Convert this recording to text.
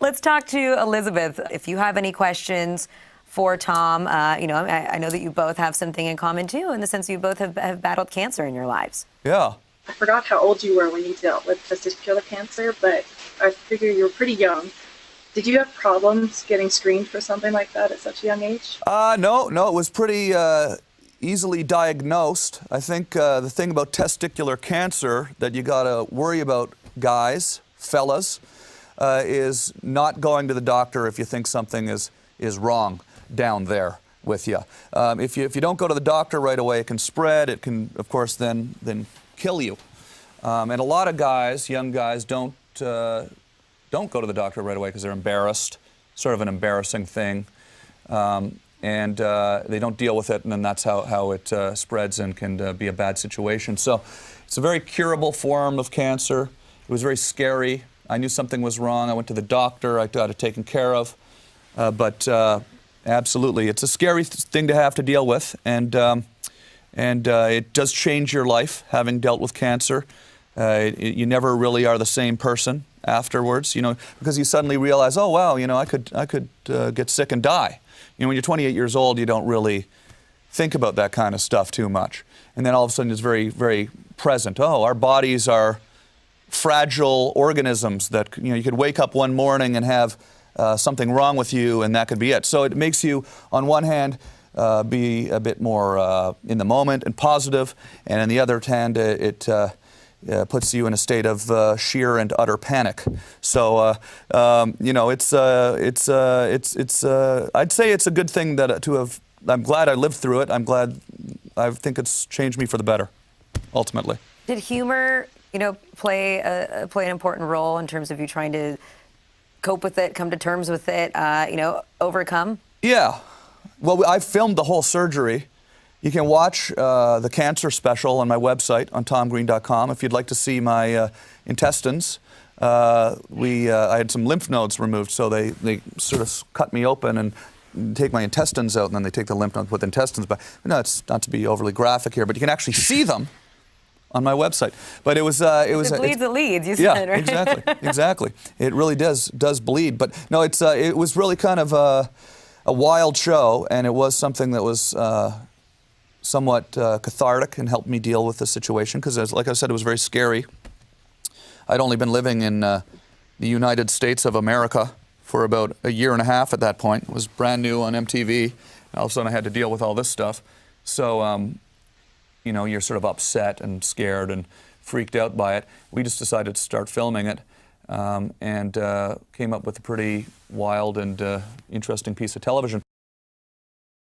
Let's talk to Elizabeth. If you have any questions for Tom, I know that you both have something in common too, in the sense you both have battled cancer in your lives. Yeah. I forgot how old you were when you dealt with testicular cancer, but I figure you were pretty young. Did you have problems getting screened for something like that at such a young age? No, it was pretty easily diagnosed. I think the thing about testicular cancer that you gotta worry about, guys, fellas, is not going to the doctor if you think something is wrong down there with you. If you don't go to the doctor right away, it can spread. It can, of course, then kill you. And a lot of guys, young guys, don't go to the doctor right away because they're embarrassed. Sort of an embarrassing thing. And they don't deal with it, and then that's how it spreads and can be a bad situation. So it's a very curable form of cancer. It was very scary. I knew something was wrong. I went to the doctor. I got it taken care of. But absolutely, it's a scary thing to have to deal with, and it does change your life, having dealt with cancer. You never really are the same person afterwards, because you suddenly realize, oh wow, I could get sick and die. When you're 28 years old, you don't really think about that kind of stuff too much. And then all of a sudden it's very, very present. Oh, our bodies are fragile organisms that, you could wake up one morning and have something wrong with you, and that could be it. So it makes you, on one hand, be a bit more in the moment and positive, and on the other hand, it puts you in a state of sheer and utter panic. So, I'd say it's a good thing that to have. I'm glad I lived through it. I think it's changed me for the better, ultimately. Did humor, play an important role in terms of you trying to cope with it, come to terms with it, overcome? Yeah. Well, I filmed the whole surgery. You can watch the cancer special on my website on tomgreen.com if you'd like to see my intestines. I had some lymph nodes removed, so they sort of cut me open and take my intestines out, and then they take the lymph nodes with intestines. But no, it's not to be overly graphic here, but you can actually see them on my website. But it was it bleeds, it leads. You said, right? exactly. It really does bleed. But no, it was really kind of a wild show, and it was something that was somewhat cathartic and helped me deal with the situation, because, like I said, it was very scary. I'd only been living in the United States of America for about a year and a half at that point. It was brand new on MTV, and all of a sudden I had to deal with all this stuff. So, you're sort of upset and scared and freaked out by it. We just decided to start filming it, and came up with a pretty wild and interesting piece of television.